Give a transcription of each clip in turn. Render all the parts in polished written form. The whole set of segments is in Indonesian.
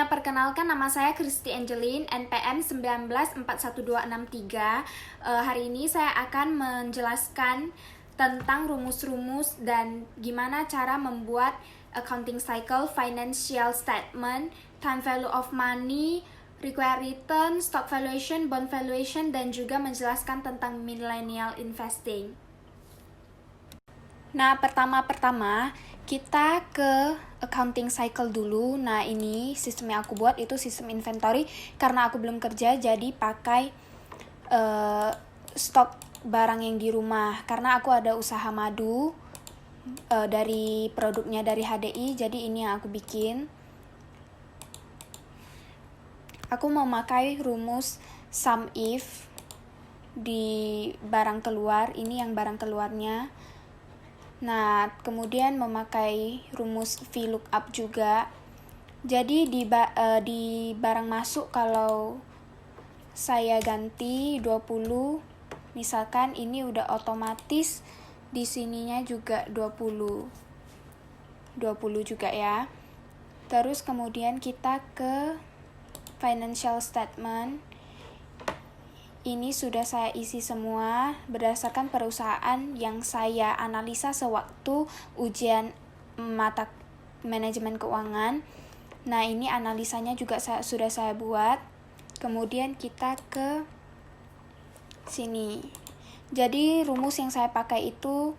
Perkenalkan, nama saya Kristi Angeline, NPM 1941263. Hari ini saya akan menjelaskan tentang rumus-rumus dan gimana cara membuat accounting cycle, financial statement, time value of money, required return, stock valuation, bond valuation, dan juga menjelaskan tentang millennial investing. Nah, pertama-tama kita ke accounting cycle dulu. Nah, ini sistem yang aku buat itu sistem inventory. Karena aku belum kerja, jadi pakai stok barang yang di rumah. Karena aku ada usaha madu dari produknya dari HDI, jadi ini yang aku bikin. Aku memakai rumus sum if di barang keluar. Ini yang barang keluarnya. Nah, kemudian memakai rumus VLOOKUP juga. Jadi di barang masuk kalau saya ganti 20, misalkan ini udah otomatis di sininya juga 20 juga ya. Terus kemudian kita ke financial statement. Ini sudah saya isi semua berdasarkan perusahaan yang saya analisa sewaktu ujian mata manajemen keuangan. Nah, ini analisanya juga sudah saya buat. Kemudian kita ke sini. Jadi rumus yang saya pakai itu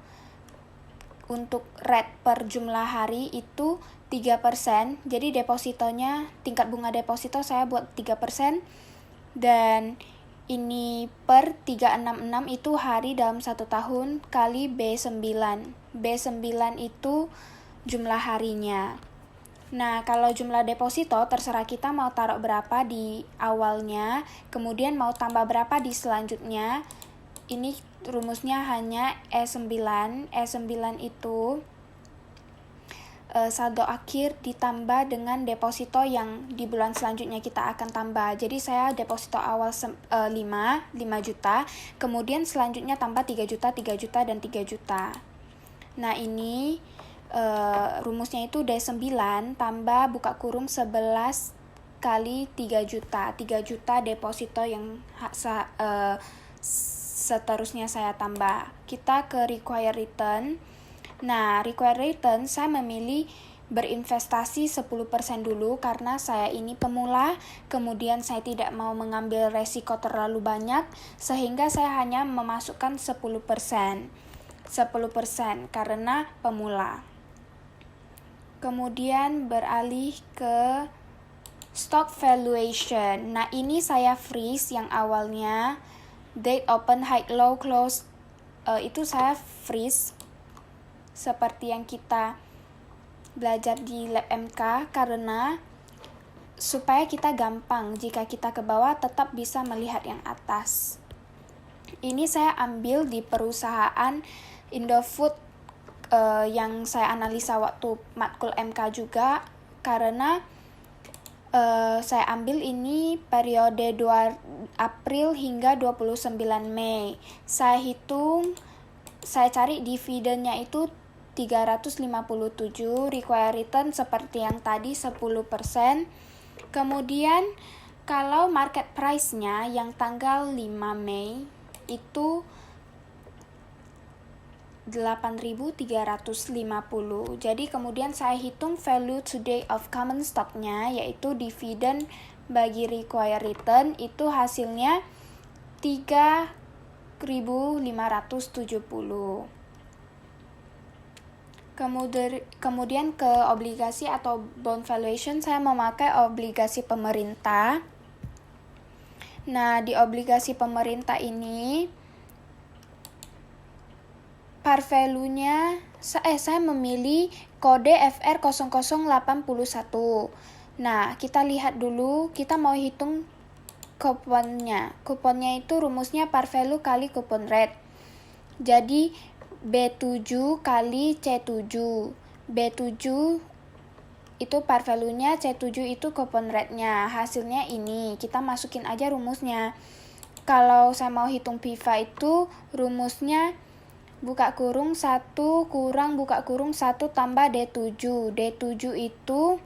untuk rate per jumlah hari itu 3%. Jadi depositonya, tingkat bunga deposito saya buat 3%. Dan ini per 366 itu hari dalam 1 tahun kali B9. B9 itu jumlah harinya. Nah, kalau jumlah deposito terserah kita mau taruh berapa di awalnya, kemudian mau tambah berapa di selanjutnya. Ini rumusnya hanya E9. E9 itu saldo akhir ditambah dengan deposito yang di bulan selanjutnya kita akan tambah. Jadi saya deposito awal 5 juta, kemudian selanjutnya tambah 3 juta, 3 juta, dan 3 juta. Nah, ini rumusnya itu D9 tambah buka kurung 11 kali 3 juta. 3 juta deposito yang seterusnya saya tambah. Kita ke required return. Nah, required return saya memilih berinvestasi 10% dulu karena saya ini pemula, kemudian saya tidak mau mengambil resiko terlalu banyak, sehingga saya hanya memasukkan 10% karena pemula. Kemudian beralih ke stock valuation. Nah, ini saya freeze yang awalnya date open, high, low, close, itu saya freeze seperti yang kita belajar di lab MK, karena supaya kita gampang jika kita ke bawah tetap bisa melihat yang atas. Ini saya ambil di perusahaan Indofood yang saya analisa waktu matkul MK juga, karena saya ambil ini periode 2 April hingga 29 Mei. Saya hitung, saya cari dividennya itu 357, required return seperti yang tadi 10%. Kemudian kalau market price-nya yang tanggal 5 Mei itu 8.350. Jadi kemudian saya hitung value today of common stock-nya, yaitu dividen bagi required return, itu hasilnya 3.570. Kemudian ke obligasi atau bond valuation, saya memakai obligasi pemerintah. Nah, di obligasi pemerintah ini par value-nya saya memilih kode FR0081. Nah, kita lihat dulu, kita mau hitung kuponnya. Kuponnya itu rumusnya par value kali coupon rate. Jadi B7 kali C7. B7 itu par value-nya, C7 itu coupon rate-nya. Hasilnya ini, kita masukin aja rumusnya. Kalau saya mau hitung PIVA itu rumusnya buka kurung 1 kurang buka kurung 1 tambah D7. D7 itu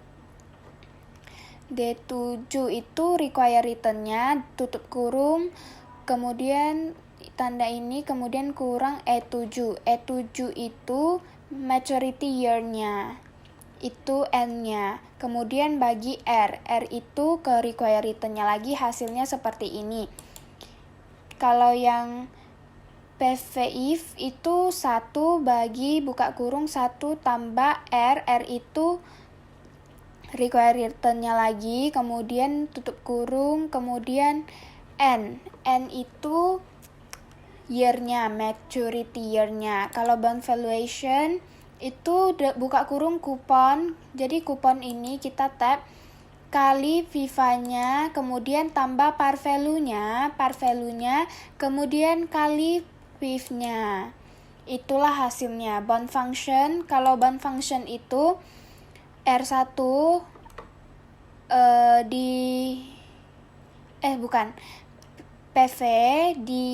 D7 itu require return-nya, tutup kurung, kemudian tanda ini, kemudian kurang E7. E7 itu maturity year-nya, itu N-nya. Kemudian bagi R itu ke require return-nya lagi, hasilnya seperti ini. Kalau yang PVIF itu 1 bagi buka kurung 1 tambah R itu require return-nya lagi, kemudian tutup kurung, kemudian N itu year-nya, maturity year-nya. Kalau bond valuation itu buka kurung kupon, jadi kupon ini kita tab kali Viva-nya, kemudian tambah par value-nya, kemudian kali PIF-nya. Itulah hasilnya. Bond function, kalau bond function itu R1 PV di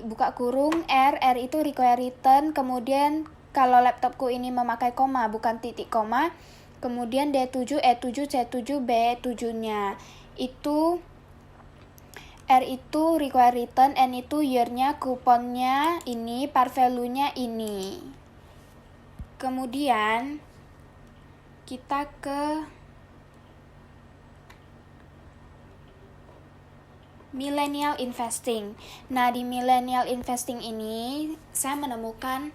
buka kurung R itu require return, kemudian kalau laptopku ini memakai koma bukan titik koma, kemudian D7, E7, C7, B7-nya. Itu R itu require return, N itu year-nya, kuponnya ini, par value-nya ini. Kemudian kita ke millennial investing. Nah, di millennial investing ini saya menemukan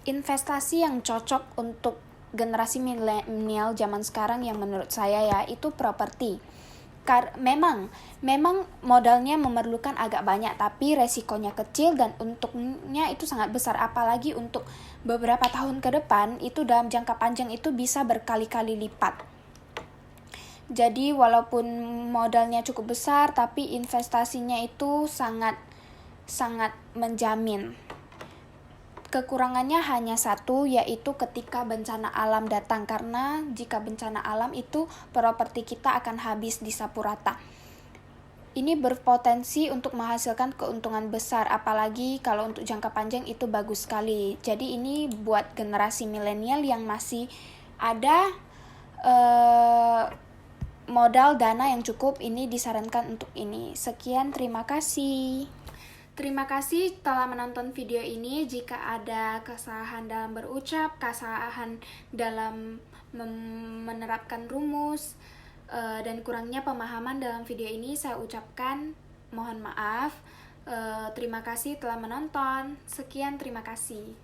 investasi yang cocok untuk generasi milenial zaman sekarang yang menurut saya ya, itu properti. Memang modalnya memerlukan agak banyak, tapi resikonya kecil dan untungnya itu sangat besar, apalagi untuk beberapa tahun ke depan itu dalam jangka panjang itu bisa berkali-kali lipat. Jadi walaupun modalnya cukup besar, tapi investasinya itu sangat menjamin. Kekurangannya hanya satu, yaitu ketika bencana alam datang, karena jika bencana alam itu properti kita akan habis di sapu rata. Ini berpotensi untuk menghasilkan keuntungan besar, apalagi kalau untuk jangka panjang itu bagus sekali. Jadi ini buat generasi milenial yang masih ada modal dana yang cukup, ini disarankan untuk ini. Sekian, terima kasih. Terima kasih telah menonton video ini. Jika ada kesalahan dalam berucap, kesalahan dalam menerapkan rumus, dan kurangnya pemahaman dalam video ini, saya ucapkan mohon maaf. Terima kasih telah menonton. Sekian, terima kasih.